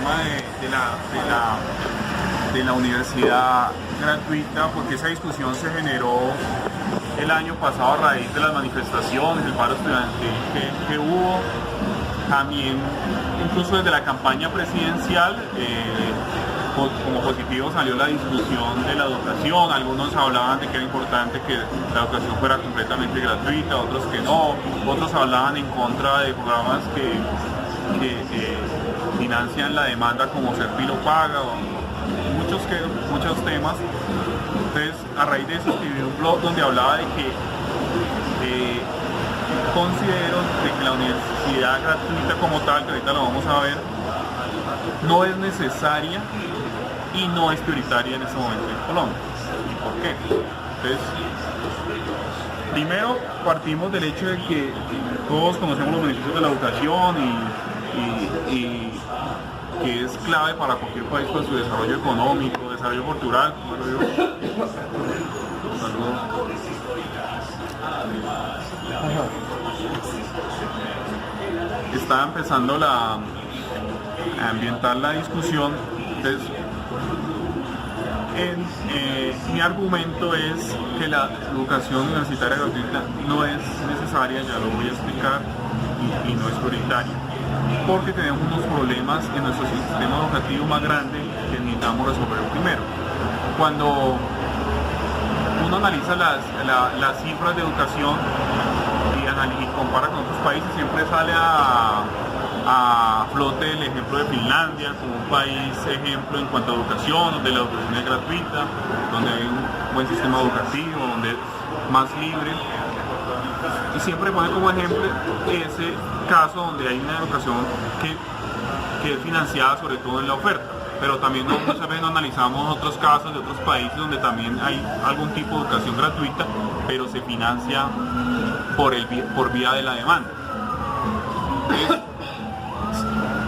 tema de la universidad gratuita, porque esa discusión se generó el año pasado a raíz de las manifestaciones, el paro estudiantil que hubo. También, incluso desde la campaña presidencial, como positivo salió la discusión de la educación. Algunos hablaban de que era importante que la educación fuera completamente gratuita, otros que no, otros hablaban en contra de programas que financian la demanda como Serpilo Paga, o muchos temas. Entonces, a raíz de eso escribí un blog donde hablaba de que considero que la universidad gratuita como tal, que ahorita lo vamos a ver, no es necesaria y no es prioritaria en este momento en Colombia. ¿Y por qué? Entonces, primero partimos del hecho de que todos conocemos los beneficios de la educación y que es clave para cualquier país para su desarrollo económico, desarrollo cultural, como lo digo. Está empezando a ambientar la discusión. Entonces, mi argumento es que la educación universitaria gratuita no es necesaria, ya lo voy a explicar, y no es prioritaria, porque tenemos unos problemas en nuestro sistema educativo más grande que necesitamos resolver primero. Cuando uno analiza las cifras de educación y compara con otros países, siempre sale a flote el ejemplo de Finlandia como un país ejemplo en cuanto a educación, donde la educación es gratuita, donde hay un buen sistema educativo, donde es más libre, y siempre pone como ejemplo ese caso donde hay una educación que es financiada sobre todo en la oferta. Pero también muchas veces no analizamos otros casos de otros países donde también hay algún tipo de educación gratuita, pero se financia por vía de la demanda. Entonces,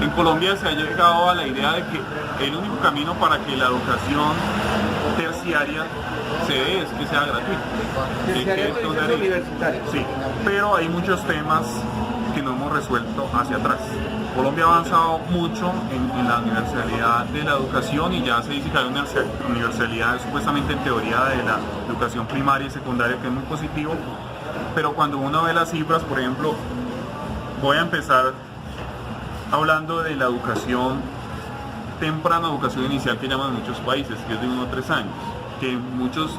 en Colombia se ha llegado a la idea de que el único camino para que la educación terciaria se dé es que sea gratuita. Terciaria universitaria. Sí, pero hay muchos temas que no hemos resuelto hacia atrás. Colombia ha avanzado mucho en la universalidad de la educación, y ya se dice que hay una universalidad supuestamente en teoría de la educación primaria y secundaria, que es muy positivo, pero cuando uno ve las cifras, por ejemplo, voy a empezar hablando de la educación temprana, educación inicial, que llaman en muchos países, que es de 1 a 3 años, que en muchos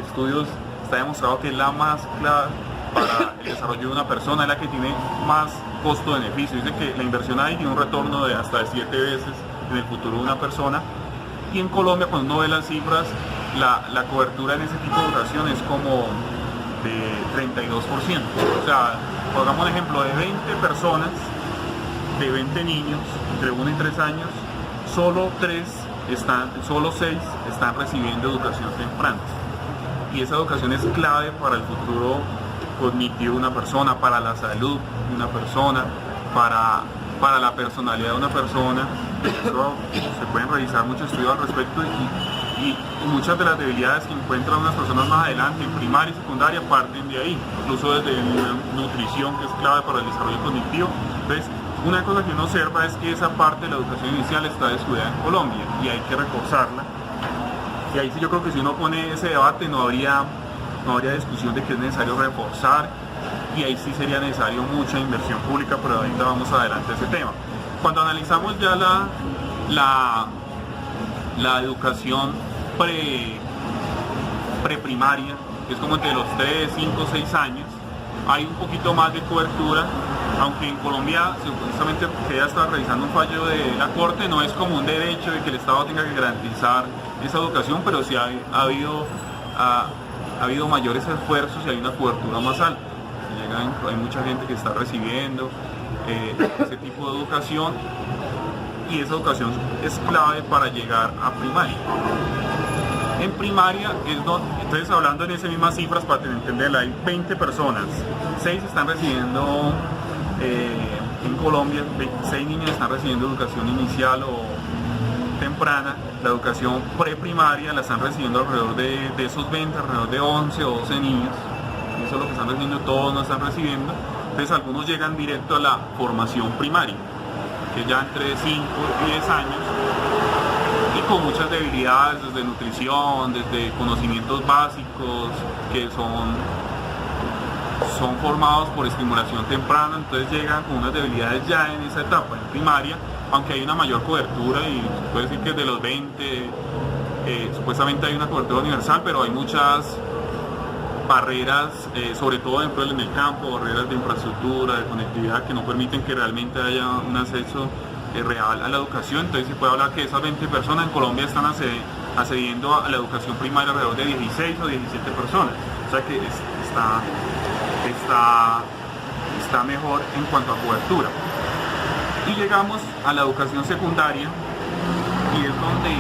estudios está demostrado que es la más clave para el desarrollo de una persona, es la que tiene más costo-beneficio. Dice que la inversión ahí tiene un retorno de hasta 7 veces en el futuro de una persona. Y en Colombia, cuando uno ve las cifras, la cobertura en ese tipo de educación es como de 32%. O sea, pongamos un ejemplo, de 20 personas, de 20 niños entre 1 y 3 años, solo 6 están recibiendo educación temprana. Y esa educación es clave para el futuro cognitivo de una persona, para la salud de una persona, para la personalidad de una persona. Eso, se pueden realizar muchos estudios al respecto, y muchas de las debilidades que encuentran unas personas más adelante en primaria y secundaria parten de ahí, incluso desde la nutrición, que es clave para el desarrollo cognitivo. Entonces, una cosa que uno observa es que esa parte de la educación inicial está descuidada en Colombia y hay que reforzarla. Y ahí sí yo creo que si uno pone ese debate no habría discusión de que es necesario reforzar, y ahí sí sería necesario mucha inversión pública, pero ahorita vamos adelante a ese tema. Cuando analizamos ya la educación preprimaria, que es como entre los 3, 5, 6 años, hay un poquito más de cobertura, aunque en Colombia, supuestamente, que ya está revisando un fallo de la Corte, no es como un derecho de que el Estado tenga que garantizar esa educación, pero sí ha habido mayores esfuerzos y hay una cobertura más alta. Hay mucha gente que está recibiendo ese tipo de educación, y esa educación es clave para llegar a primaria. En primaria es donde, entonces, hablando en esas mismas cifras para entenderla, hay 20 personas, 6 están recibiendo en Colombia, 6 niños están recibiendo educación inicial o temprana. La educación preprimaria la están recibiendo alrededor de esos 20, alrededor de 11 o 12 niños. Eso es lo que están recibiendo, todos no están recibiendo. Entonces algunos llegan directo a la formación primaria. que ya entre 5 y 10 años, y con muchas debilidades desde nutrición, desde conocimientos básicos que son formados por estimulación temprana, entonces llegan con unas debilidades ya en esa etapa, en primaria, aunque hay una mayor cobertura y se puede decir que de los 20, supuestamente hay una cobertura universal, pero hay muchas barreras, sobre todo en el campo, barreras de infraestructura, de conectividad, que no permiten que realmente haya un acceso real a la educación. Entonces se puede hablar que esas 20 personas en Colombia están accediendo a la educación primaria alrededor de 16 o 17 personas, o sea que está mejor en cuanto a cobertura. Y llegamos a la educación secundaria, y es donde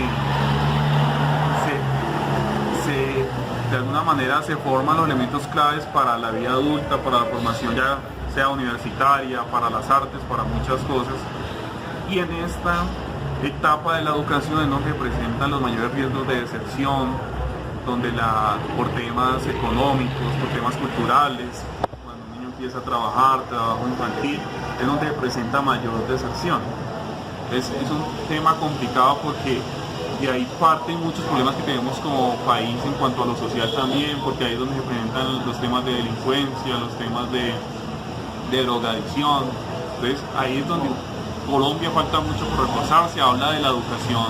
de alguna manera se forman los elementos claves para la vida adulta, para la formación ya sea universitaria, para las artes, para muchas cosas. Y en esta etapa de la educación es donde presentan los mayores riesgos de deserción, donde por temas económicos, por temas culturales, cuando un niño empieza a trabajar, trabajo infantil, es donde presenta mayor deserción. Es un tema complicado porque de ahí parten muchos problemas que tenemos como país en cuanto a lo social también, porque ahí es donde se presentan los temas de delincuencia, los temas de drogadicción. Entonces ahí es donde Colombia falta mucho por reforzar. Se habla de la educación,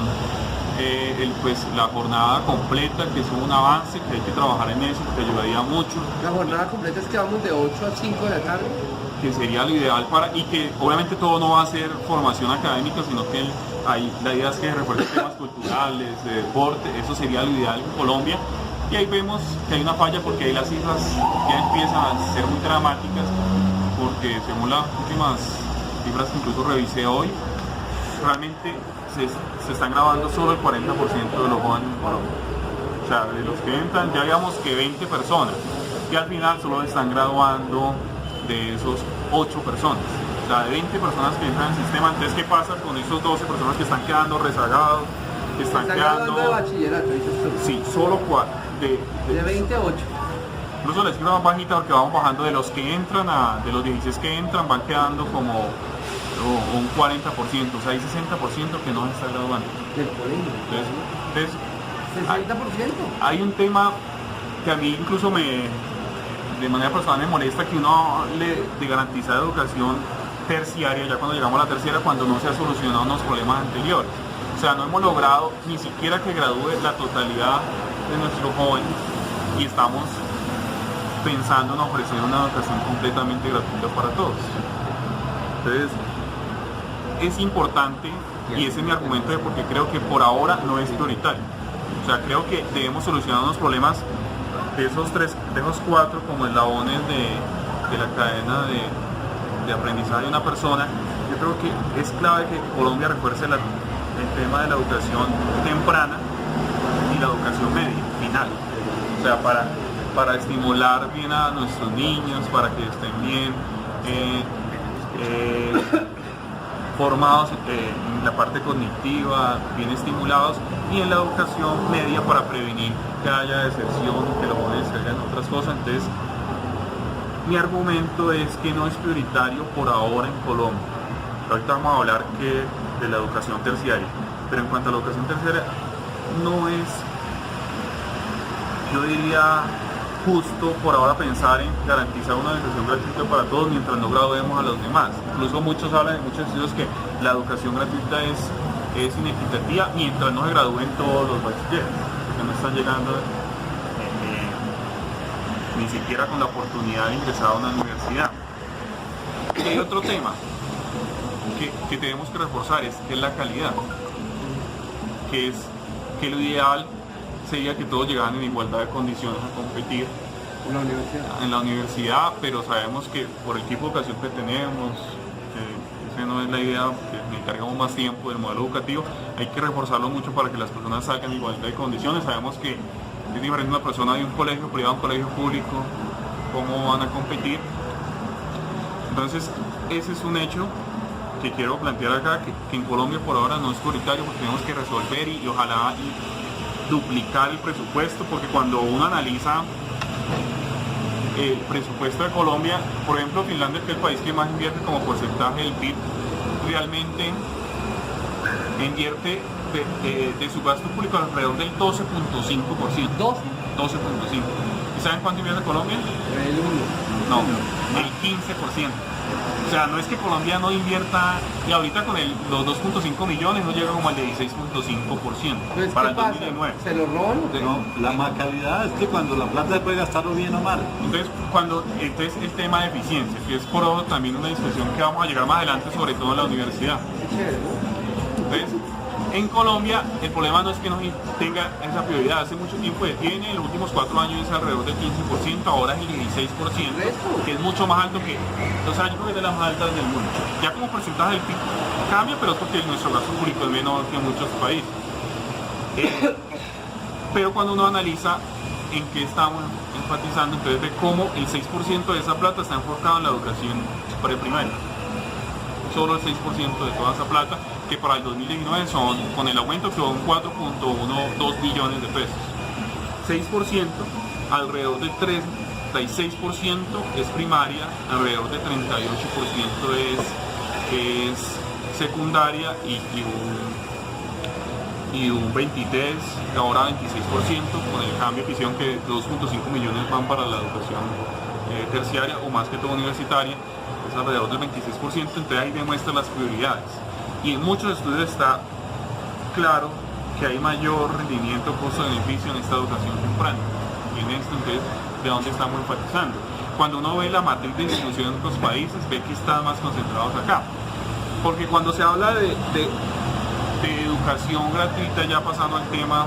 pues la jornada completa, que es un avance, que hay que trabajar en eso, que ayudaría mucho. La jornada completa es que vamos de 8 a 5 de la tarde. Que sería lo ideal y que obviamente todo no va a ser formación académica, sino que la idea es que refuerce temas culturales, de deporte, eso sería lo ideal en Colombia. Y ahí vemos que hay una falla porque ahí las cifras ya empiezan a ser muy dramáticas, porque según las últimas cifras que incluso revisé hoy, realmente se están graduando solo el 40% de los jóvenes en Colombia. O sea, de los que entran ya digamos que 20 personas, y al final solo están graduando de esos 8 personas. O sea, de 20 personas que entran en el sistema. Entonces, ¿qué pasa con esos 12 personas que están quedando rezagados? Que están quedando de bachillerato, dices tú. Sí, solo 4. De 20 a 8. Incluso la cifra más bajita porque vamos bajando de los que entran de los 16 que entran, van quedando como un 40%, o sea, hay 60% que no se está graduando. Del colegio. Entonces, ¿60%? hay un tema que a mí incluso de manera personal me molesta, que uno de garantizar educación terciaria, ya cuando llegamos a la terciaria, cuando no se ha solucionado unos problemas anteriores. O sea, no hemos logrado ni siquiera que gradúe la totalidad de nuestros jóvenes, y estamos pensando en ofrecer una educación completamente gratuita para todos. Entonces, es importante, y ese es mi argumento de porque creo que por ahora no es prioritario. O sea, creo que debemos solucionar unos problemas de esos 4 como eslabones de la cadena de aprendizaje de una persona. Yo creo que es clave que Colombia refuerce el tema de la educación temprana y la educación media, final. O sea, para estimular bien a nuestros niños, para que estén bien formados en la parte cognitiva, bien estimulados, y en la educación media para prevenir que haya deserción, que los jóvenes se hagan otras cosas. Entonces, mi argumento es que no es prioritario por ahora en Colombia. Ahorita vamos a hablar de la educación terciaria, pero en cuanto a la educación terciaria, no es, yo diría, justo por ahora pensar en garantizar una educación gratuita para todos mientras no graduemos a los demás. Incluso muchos hablan en muchos estudios que la educación gratuita es inequitativa mientras no se gradúen todos los bachilleres, porque no están llegando ni siquiera con la oportunidad de ingresar a una universidad. Y hay otro tema que tenemos que reforzar, que es la calidad, que lo ideal sería que todos llegaran en igualdad de condiciones a competir en la universidad, pero sabemos que por el tipo de educación que tenemos, esa no es la idea, que necesitamos más tiempo del modelo educativo, hay que reforzarlo mucho para que las personas salgan en igualdad de condiciones. Sabemos que es diferente una persona de un colegio privado a un colegio público, cómo van a competir. Entonces, ese es un hecho que quiero plantear acá, que en Colombia por ahora no es prioritario, porque tenemos que resolver y ojalá duplicar el presupuesto, porque cuando uno analiza el presupuesto de Colombia, por ejemplo, Finlandia, que es el país que más invierte como porcentaje del PIB, realmente invierte de su gasto público alrededor del 12.5%. 12. 12.5%. ¿Y saben cuánto invierte Colombia? El 1. No, el 15%. O sea, no es que Colombia no invierta, y ahorita con los 2.5 millones no llega como al de 16.5% Pues, para ¿qué el pasa? 2019. ¿Se lo roban? No, la macalidad es que cuando la plata se puede gastarlo bien o mal. Entonces el tema de eficiencia, que es por otro también una discusión que vamos a llegar más adelante, sobre todo en la universidad. Qué chévere, ¿no? Entonces, en Colombia el problema no es que no tenga esa prioridad, hace mucho tiempo detiene, en los últimos 4 años es alrededor del 15%, ahora es el 16%, que es mucho más alto que, o sea, yo creo que es de las más altas del mundo. Ya como porcentaje del PIB cambia, pero es porque nuestro gasto público es menor que en muchos países. Pero cuando uno analiza en qué estamos enfatizando, entonces ve cómo el 6% de esa plata está enfocado en la educación preprimaria. Solo el 6% de toda esa plata, que para el 2019 son, con el aumento, que son 4.12 billones de pesos. 6%, alrededor del 36% es primaria, alrededor del 38% es secundaria y un 23, ahora 26%, con el cambio que hicieron que 2.5 millones van para la educación terciaria o más que todo universitaria, es alrededor del 26%, entonces ahí demuestra las prioridades. Y en muchos estudios está claro que hay mayor rendimiento, costo-beneficio en esta educación temprana. Y en esto, entonces, ¿de dónde estamos enfatizando? Cuando uno ve la matriz de distribución en otros países, ve que están más concentrados acá. Porque cuando se habla de educación gratuita, ya pasando al tema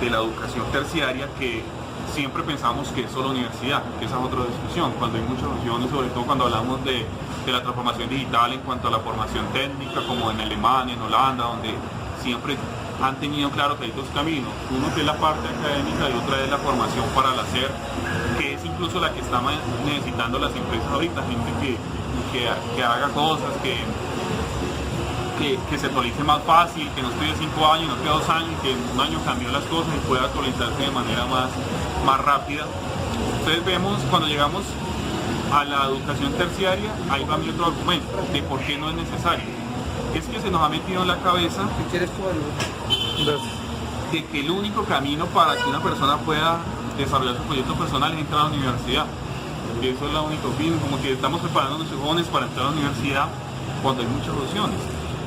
de la educación terciaria, que siempre pensamos que es solo universidad, que esa es otra discusión, cuando hay muchas opciones, sobre todo cuando hablamos de la transformación digital en cuanto a la formación técnica, como en Alemania, en Holanda, donde siempre han tenido claro que hay dos caminos, uno que es la parte académica y otra es la formación para el hacer, que es incluso la que están necesitando las empresas ahorita, gente que haga cosas, que se actualice más fácil, que no estudie 5 años, no que 2 años, que en un año cambió las cosas y pueda actualizarse de manera más rápida. Entonces vemos, cuando llegamos a la educación terciaria, ahí va mi otro argumento de por qué no es necesario. Es que se nos ha metido en la cabeza ¿Qué quieres tú, Álvaro? de que el único camino para que una persona pueda desarrollar su proyecto personal es entrar a la universidad. Que eso es la única fin, como que estamos preparando a nuestros jóvenes para entrar a la universidad cuando hay muchas opciones.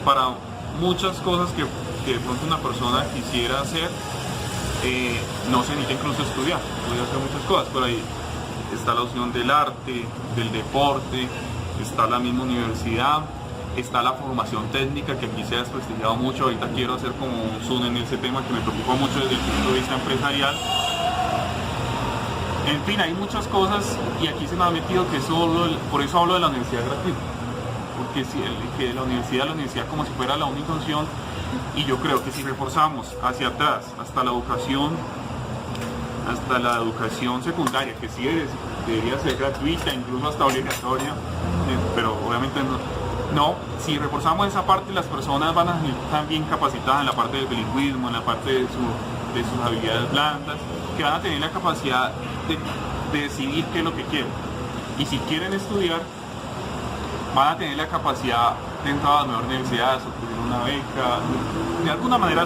Para muchas cosas que de pronto una persona quisiera hacer, no se necesita incluso estudiar, puede hacer muchas cosas, pero ahí está la opción del arte, del deporte, está la misma universidad, está la formación técnica que aquí se ha desprestigiado mucho. Ahorita quiero hacer como un zoom en ese tema que me preocupa mucho desde el punto de vista empresarial. En fin, hay muchas cosas y aquí se me ha metido que solo, por eso hablo de la universidad gratuita, porque que la universidad como si fuera la única opción, y yo creo que si reforzamos hacia atrás hasta la educación secundaria, que sí debería ser gratuita, incluso hasta obligatoria, pero obviamente no, si reforzamos esa parte, las personas van a estar bien capacitadas en la parte del bilingüismo, en la parte de sus habilidades blandas, que van a tener la capacidad de decidir qué es lo que quieren. Y si quieren estudiar, van a tener la capacidad de entrar a las mejores universidades, obtener una beca, de alguna manera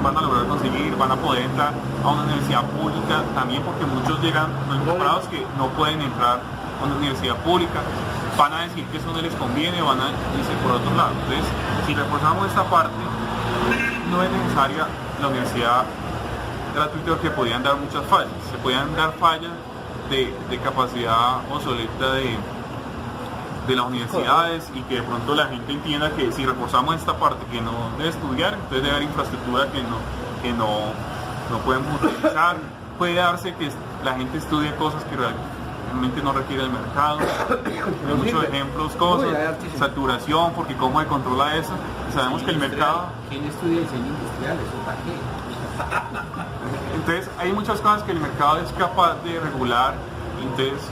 van a lograr conseguir, van a poder entrar a una universidad pública también, porque muchos llegan no preparados que no pueden entrar a una universidad pública, van a decir que eso no les conviene, van a irse por otro lado. Entonces, si reforzamos esta parte, no es necesaria la universidad gratuita, porque podían dar muchas fallas, se podían dar fallas de capacidad obsoleta de las universidades, y que de pronto la gente entienda que si reforzamos esta parte, que no debe estudiar, entonces debe haber infraestructura que no podemos utilizar. Puede darse que la gente estudie cosas que realmente no requiere el mercado. Hay muchos ejemplos, cosas, saturación, porque cómo se controla eso. Sabemos que el mercado... ¿Quién estudia diseño industrial? ¿Eso para qué? Entonces hay muchas cosas que el mercado es capaz de regular, entonces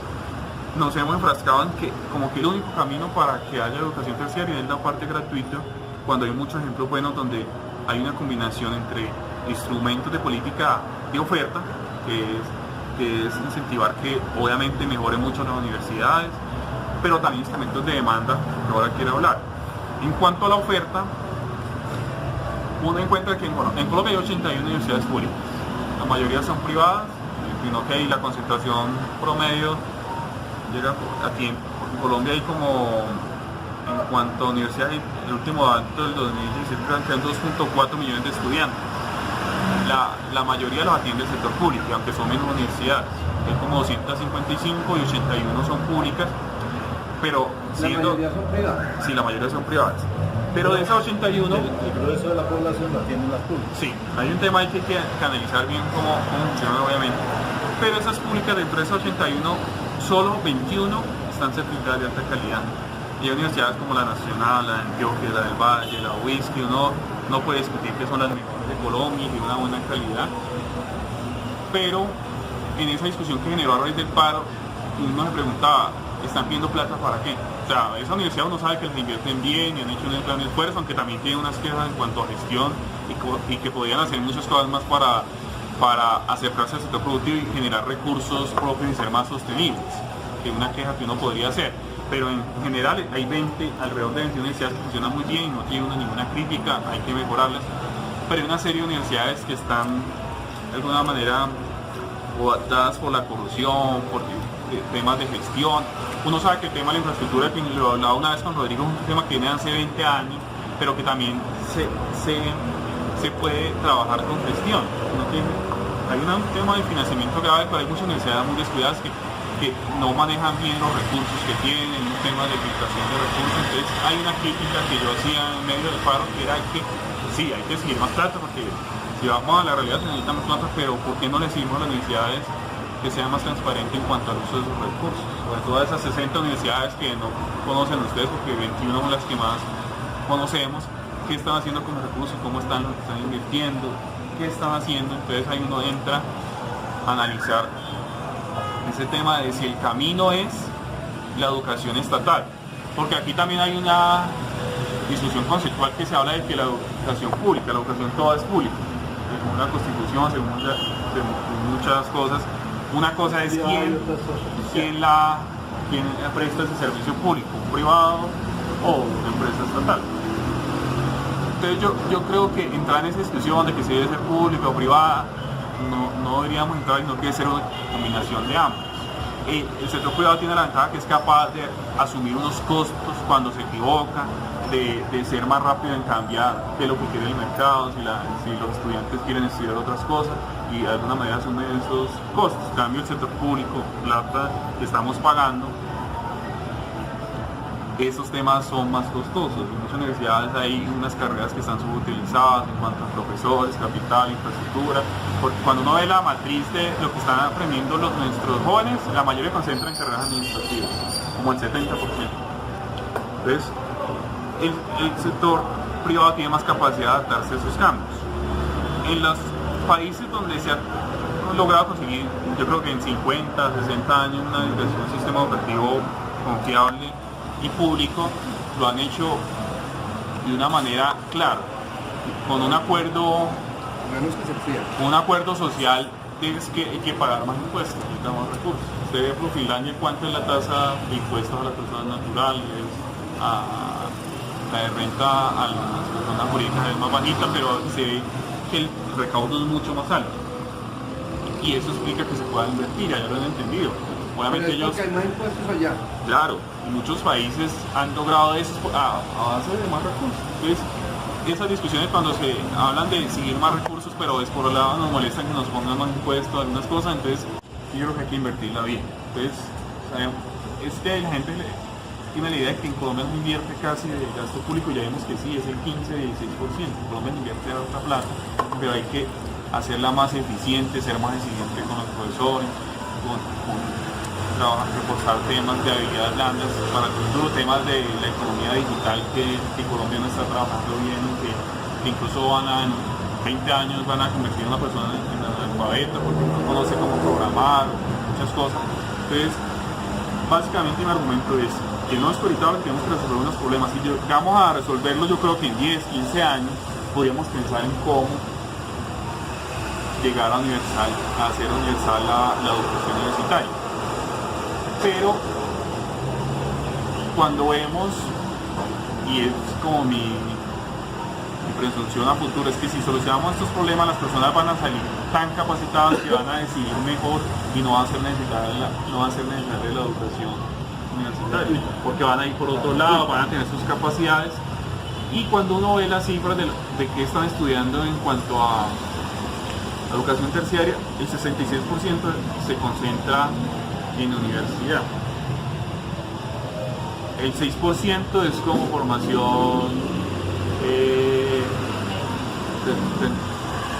nos hemos enfrascado en que como que el único camino para que haya educación terciaria es la parte gratuita, cuando hay muchos ejemplos buenos donde hay una combinación entre instrumentos de política de oferta, que es incentivar que obviamente mejoren mucho las universidades, pero también instrumentos de demanda que ahora quiero hablar. En cuanto a la oferta, uno encuentra que en Colombia hay 81 universidades públicas, la mayoría son privadas, sino que ahí la concentración promedio llega aquí en Colombia hay como, en cuanto a universidades, el último dato del 2017 eran 2.4 millones de estudiantes. La mayoría los atiende el sector público, aunque son menos universidades, hay como 255 y 81 son públicas, pero siendo... ¿La mayoría son privadas? Sí, la mayoría son privadas. Pero de esas 81... El grueso de la población lo atienden las públicas. Sí, hay un tema ahí que analizar bien cómo funciona obviamente. Pero esas públicas, dentro de esas 81, solo 21 están certificadas de alta calidad. Y hay universidades como la Nacional, la Antioquia, la del Valle, la UIS, que uno no puede discutir que son las mejores de Colombia y de una buena calidad. Pero en esa discusión que generó a raíz del paro, uno se preguntaba, ¿están pidiendo plata para qué? O sea, esa universidad uno sabe que les invierten bien y han hecho un gran esfuerzo, aunque también tienen unas quejas en cuanto a gestión y que podían hacer muchas cosas más para acercarse al sector productivo y generar recursos propios y ser más sostenibles, que es una queja que uno podría hacer. Pero en general hay alrededor de 21 universidades que funcionan muy bien y no tiene ninguna crítica, hay que mejorarlas. Pero hay una serie de universidades que están de alguna manera dadas por la corrupción, por temas de gestión. Uno sabe que el tema de la infraestructura, que lo hablaba una vez con Rodrigo, es un tema que viene hace 20 años, pero que también se puede trabajar con gestión. Hay un tema de financiamiento grave, pero hay muchas universidades muy descuidadas que no manejan bien los recursos que tienen, un tema de filtración de recursos. Entonces hay una crítica que yo hacía en medio del paro, que era que sí, hay que seguir más plata, porque si vamos a la realidad se necesita más plata, pero ¿por qué no le decimos a las universidades que sea más transparente en cuanto al uso de sus recursos? Sobre todo esas 60 universidades que no conocen ustedes, porque 21 son las que más conocemos, qué están haciendo con los recursos, cómo están invirtiendo, qué están haciendo. Entonces ahí uno entra a analizar ese tema de si el camino es la educación estatal, porque aquí también hay una discusión conceptual que se habla de que la educación pública, la educación toda es pública, según la Constitución, según muchas cosas. Una cosa es quién presta ese servicio público, un privado o una empresa estatal. Entonces yo creo que entrar en esa discusión de que si debe ser pública o privada, no deberíamos entrar, sino que debe ser una combinación de ambos. El sector privado tiene la ventaja que es capaz de asumir unos costos cuando se equivoca, de ser más rápido en cambiar de lo que quiere el mercado, si los estudiantes quieren estudiar otras cosas, y de alguna manera asumen esos costos. En cambio el sector público, plata que estamos pagando, esos temas son más costosos. En muchas universidades hay unas carreras que están subutilizadas en cuanto a profesores, capital, infraestructura, porque cuando uno ve la matriz de lo que están aprendiendo nuestros jóvenes, la mayoría concentra en carreras administrativas, como el 70%. Entonces, el sector privado tiene más capacidad de adaptarse a esos cambios. En los países donde se ha logrado conseguir, yo creo que en 50, 60 años, un sistema educativo confiable y público, lo han hecho de una manera clara, con un acuerdo social, es que hay que pagar más impuestos, necesitamos recursos. Usted ve por Finlandia cuánto es la tasa de impuestos a las personas naturales, la de renta a las personas jurídicas es más bajita, pero se ve que el recaudo es mucho más alto. Y eso explica que se pueda invertir, ya lo han entendido. Obviamente ellos, porque hay más impuestos allá. Claro, y muchos países han logrado eso a base de más recursos. Entonces, esas discusiones cuando se hablan de seguir más recursos, pero es por el lado nos molestan que nos pongan más impuestos, algunas cosas, entonces yo creo que hay que invertirla bien. Entonces, es que la gente tiene la idea de que en Colombia no invierte casi de gasto público, ya vemos que sí, es el 15-16%. Colombia invierte otra plata, pero hay que hacerla más eficiente, ser más exigente con los profesores, trabajar, reforzar temas de habilidades blandas para el futuro, temas de la economía digital que Colombia no está trabajando bien, que incluso en 20 años van a convertir a una persona en analfabeta porque no conoce cómo programar, muchas cosas. Entonces, básicamente mi argumento es que no es prioritario, que tenemos que resolver unos problemas. Si llegamos a resolverlos, yo creo que en 10, 15 años podríamos pensar en cómo llegar a hacer universal la educación universitaria. Pero cuando vemos, y es como mi presunción a futuro, es que si solucionamos estos problemas, las personas van a salir tan capacitadas que van a decidir mejor y no va a ser necesaria la educación universitaria, porque van a ir por otro lado, van a tener sus capacidades. Y cuando uno ve las cifras de qué están estudiando en cuanto a educación terciaria, el 66% se concentra en universidad. El 6% es como formación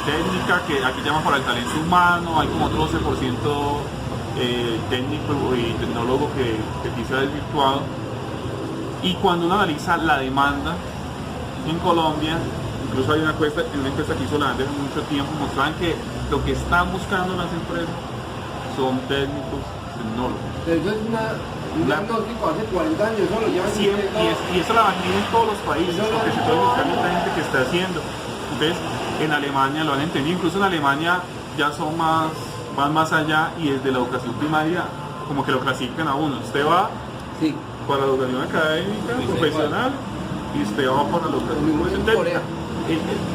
técnica, que aquí llaman para el talento humano. Hay como otro 12% técnico y tecnólogo que aquí se ha desvirtuado. Y cuando uno analiza la demanda en Colombia, incluso hay una encuesta que hizo la ANDE hace mucho tiempo, mostraban que lo que están buscando las empresas son técnicos, tecnólogos. Eso es un diagnóstico hace 40 años, eso lo llevan Siempre, y eso la mantiene en todos los países, porque se puede buscar mucha gente que está haciendo. Entonces, en Alemania lo han entendido, incluso en Alemania ya van más allá, y desde la educación primaria como que lo clasifican a uno. Usted va para la educación académica, profesional, y usted va para la educación técnica.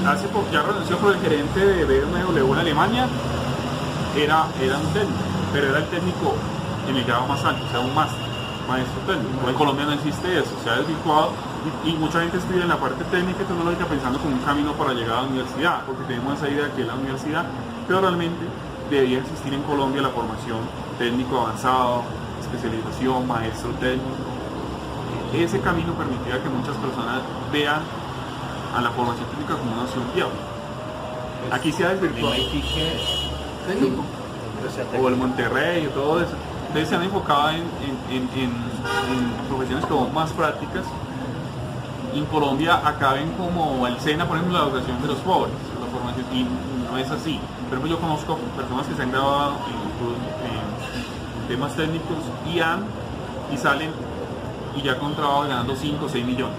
Hace poco, ya renunció por el gerente de BMW en Alemania, era un técnico, pero era el técnico en el grado más alto, o sea, un maestro técnico. En Colombia no existe eso, se ha desvirtuado, y mucha gente estudia en la parte técnica y tecnológica pensando como un camino para llegar a la universidad, porque tenemos esa idea que es la universidad, pero realmente debería existir en Colombia la formación técnico avanzado, especialización, maestro técnico. Ese camino permitiría que muchas personas vean a la formación técnica como una opción viable. Aquí se ha desvirtuado. técnico. O el Monterrey y todo eso. Entonces se han enfocado en profesiones como más prácticas. En Colombia acá ven como el SENA, por ejemplo, la educación de los pobres, la formación, y no es así. Por ejemplo, yo conozco personas que se han graduado en temas técnicos y salen y ya con trabajo ganando 5 o 6 millones.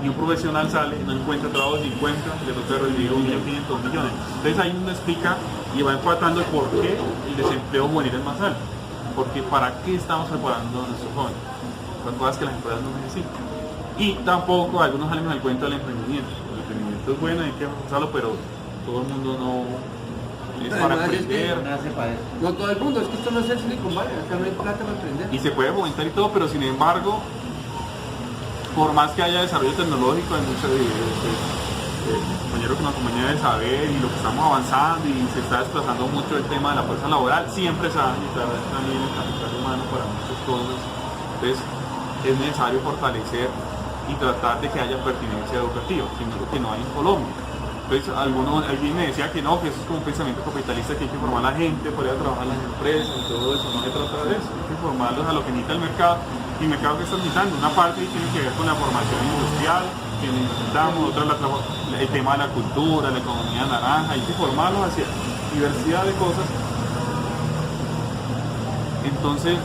Y un profesional sale, no encuentra trabajo, 50, le toca recibir 1.500.000 millones. Entonces ahí uno explica y va empatando el por qué el desempleo juvenil es más alto. Porque para qué estamos preparando a nuestros jóvenes, con cosas que las empresas no necesitan. Y tampoco algunos salen al cuento del emprendimiento. El emprendimiento es bueno, hay que usarlo, pero todo el mundo no es para emprender. No todo el mundo, es que esto no es el Silicon Valley, acá no hay plata para emprender. Y se puede fomentar y todo, pero sin embargo, por más que haya desarrollo tecnológico, hay muchos compañeros que nos acompañan de saber y lo que estamos avanzando, y se está desplazando mucho el tema de la fuerza laboral. Siempre se va a necesitar también el capital humano para muchas cosas. Entonces es necesario fortalecer y tratar de que haya pertinencia educativa, que no hay en Colombia. Entonces alguien me decía que no, que eso es como un pensamiento capitalista, que hay que formar a la gente para ir a trabajar en las empresas y todo eso. No se trata de eso, hay que formarlos a lo que necesita el mercado. Y el mercado que está necesitando, una parte tiene que ver con la formación industrial que necesitamos, otra el tema de la cultura, la economía naranja. Hay que formarlos hacia diversidad de cosas. Entonces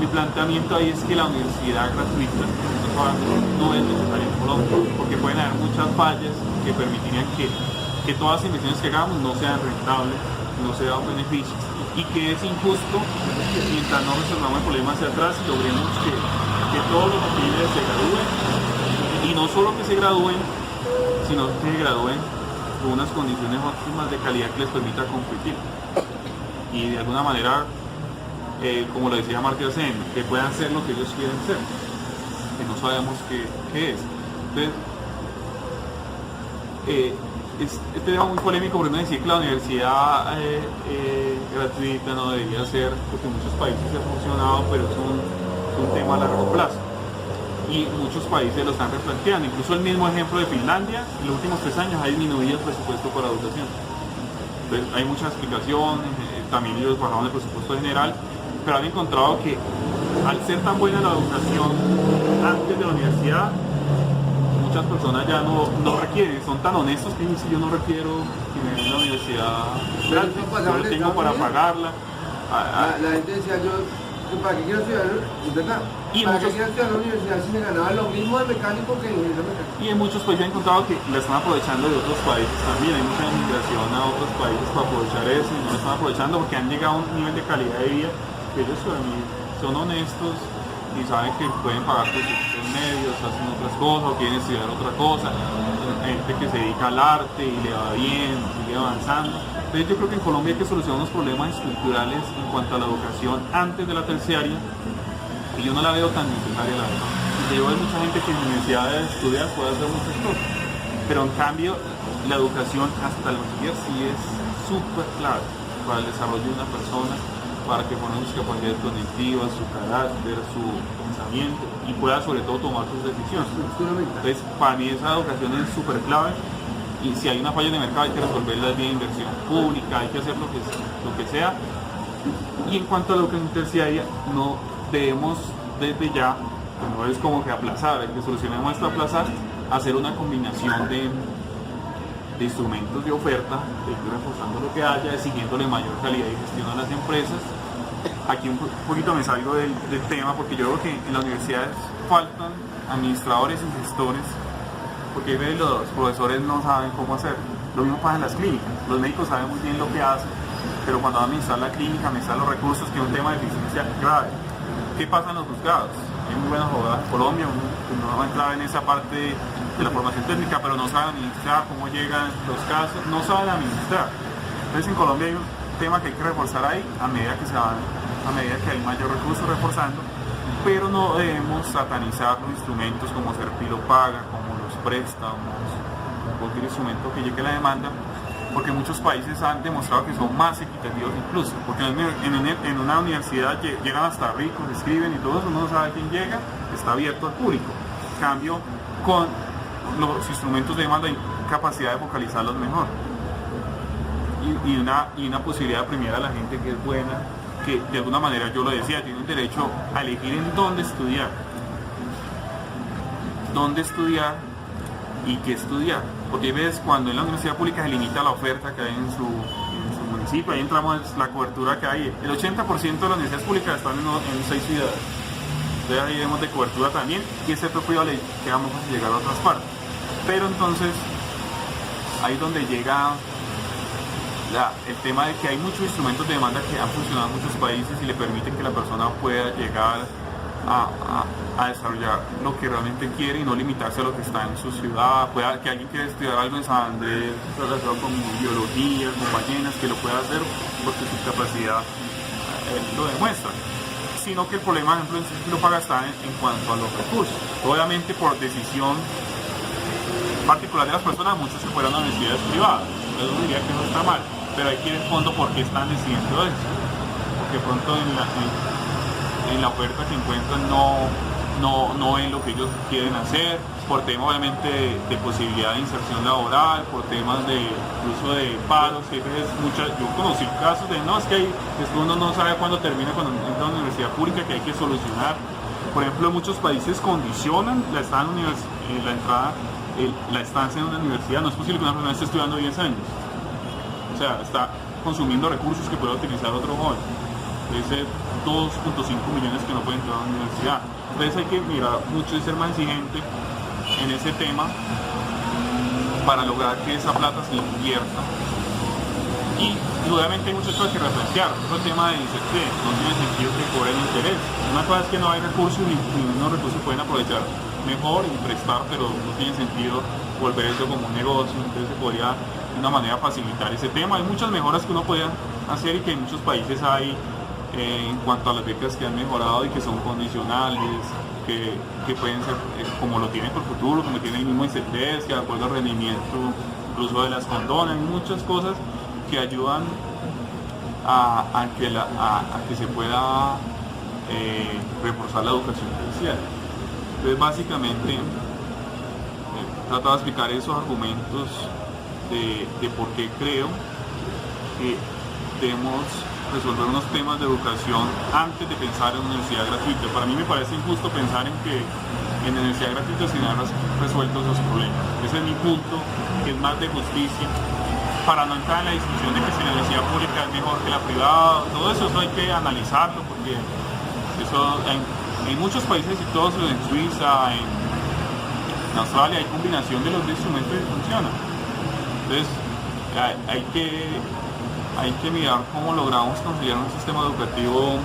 mi planteamiento ahí es que la universidad gratuita no es necesaria en Colombia, porque pueden haber muchas fallas que permitirían que todas las inversiones que hagamos no sean rentables, no se dan beneficios, y que es injusto mientras no resolvamos el problema hacia atrás y logremos que todos los jóvenes se gradúen, y no solo que se gradúen, sino que se gradúen con unas condiciones óptimas de calidad que les permita competir y de alguna manera, como lo decía Amartya Sen, que puedan ser lo que ellos quieren ser, que no sabemos qué es. Entonces, este tema muy polémico, porque uno decía que la universidad gratuita no debería ser, porque en muchos países se ha funcionado, pero es un tema a largo plazo. Y muchos países lo están replanteando. Incluso el mismo ejemplo de Finlandia, en los últimos 3 años ha disminuido el presupuesto para educación. Entonces, hay muchas explicaciones, también ellos bajaron el presupuesto general, pero han encontrado que al ser tan buena la educación antes de la universidad, muchas personas ya no requieren, son tan honestos que dicen: yo no requiero que me den la universidad gratis, yo lo tengo para pagarla. La gente decía: yo ¿para qué quiero estudiar? Es verdad. ¿Para qué quiero estudiar en la universidad si me ganaba lo mismo de mecánico que ingeniero mecánico? Y en muchos países han encontrado que la están aprovechando de otros países también. Hay mucha inmigración a otros países para aprovechar eso, y no lo están aprovechando porque han llegado a un nivel de calidad de vida que ellos son honestos, y saben que pueden pagar sus medios, hacen otras cosas o quieren estudiar otra cosa, gente que se dedica al arte y le va bien, sigue avanzando. Entonces yo creo que en Colombia hay que solucionar unos problemas estructurales en cuanto a la educación antes de la terciaria, y yo no la veo tan necesaria, la verdad. Yo veo mucha gente que en universidades estudia, puede hacer muchas cosas, pero en cambio la educación hasta el bachiller sí es súper clave para el desarrollo de una persona, para que ponga sus capacidades cognitivas, su carácter, su pensamiento y pueda sobre todo tomar sus decisiones. Entonces para mí esa educación es súper clave, y si hay una falla de mercado hay que resolverla vía inversión pública, hay que hacer lo que sea. Y en cuanto a la educación terciaria, no debemos desde ya, no es como que aplazar, hay que solucionar esto aplazar, hacer una combinación de instrumentos de oferta, de ir reforzando lo que haya, exigiéndole mayor calidad y gestión a las empresas. Aquí un poquito me salgo del tema, porque yo veo que en las universidades faltan administradores y gestores, porque los profesores no saben cómo hacer. Lo mismo pasa en las clínicas, los médicos saben muy bien lo que hacen, pero cuando van a administrar la clínica, administrar los recursos, que es un tema de eficiencia grave. ¿Qué pasa en los juzgados? Hay muy buenos abogados en Colombia, uno va a entrar en esa parte de la formación técnica, pero no saben administrar, cómo llegan los casos, no saben administrar. Entonces en Colombia hay un tema que hay que reforzar ahí a medida que hay mayor recursos, reforzando, pero no debemos satanizar los instrumentos como Serpilo Paga, como los préstamos, cualquier instrumento que llegue a la demanda, porque muchos países han demostrado que son más equitativos incluso, porque en una universidad llegan hasta ricos, escriben y todo eso, uno no sabe quién llega, está abierto al público. En cambio, con los instrumentos de demanda hay capacidad de focalizarlos mejor, y una posibilidad de premiar a la gente que es buena, que de alguna manera, yo lo decía, tiene un derecho a elegir en dónde estudiar y qué estudiar, porque hay veces cuando en la universidad pública se limita la oferta que hay en su municipio, ahí entramos en la cobertura que hay, el 80% de las universidades públicas están en 6 ciudades, entonces ahí vemos de cobertura también, y ese propio le queda más fácil llegar a otras partes, pero entonces ahí es donde llega el tema de que hay muchos instrumentos de demanda que han funcionado en muchos países y le permiten que la persona pueda llegar a desarrollar lo que realmente quiere y no limitarse a lo que está en su ciudad. Que alguien quiera estudiar algo en San Andrés relacionado con biología, con ballenas, que lo pueda hacer porque su capacidad lo demuestra. Sino que el problema, por ejemplo, en Serpilo Paga está en cuanto a los recursos. Obviamente por decisión particular de las personas, muchos se fueron a universidades privadas. Yo diría que no está mal, pero hay que ir al fondo por qué están decidiendo eso. Porque pronto en la oferta que encuentran no ven lo que ellos quieren hacer, por temas obviamente de posibilidad de inserción laboral, por temas de incluso de paros, que es yo conocí casos de es que uno no sabe cuándo termina cuando entra a una universidad pública, que hay que solucionar. Por ejemplo, muchos países condicionan la estancia en una universidad. No es posible que una persona esté estudiando 10 años, o sea, está consumiendo recursos que puede utilizar otro joven. Ese 2.5 millones que no pueden entrar a la universidad. Entonces hay que mirar mucho y ser más exigente en ese tema para lograr que esa plata se invierta. Y obviamente hay muchas cosas que reflejar. Otro tema de incertidumbre, no tiene sentido que cobren interés. Una cosa es que no hay recursos y unos recursos pueden aprovechar mejor y prestar, pero no tiene sentido volver eso como un negocio. Entonces se podría de una manera facilitar ese tema. Hay muchas mejoras que uno podría hacer y que en muchos países hay en cuanto a las becas que han mejorado y que son condicionales, que pueden ser como lo tienen por futuro, como tiene el mismo ICETES, que de acuerdo al rendimiento incluso de las condonas, muchas cosas que ayudan a que se pueda reforzar la educación terciaria. Entonces básicamente trato de explicar esos argumentos de por qué creo que debemos resolver unos temas de educación antes de pensar en una universidad gratuita. Para mí me parece injusto pensar en que en la universidad gratuita sin haber resuelto esos problemas. Ese es mi punto, que es más de justicia, para no entrar en la discusión de que si la universidad pública es mejor que la privada. Todo eso hay que analizarlo, porque eso en muchos países, y todos en Suiza, en Australia, hay combinación de los instrumentos que funcionan. Entonces hay que mirar cómo logramos conciliar un sistema educativo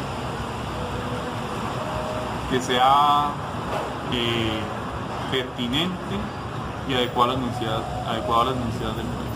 que sea pertinente y adecuado a las necesidades del país.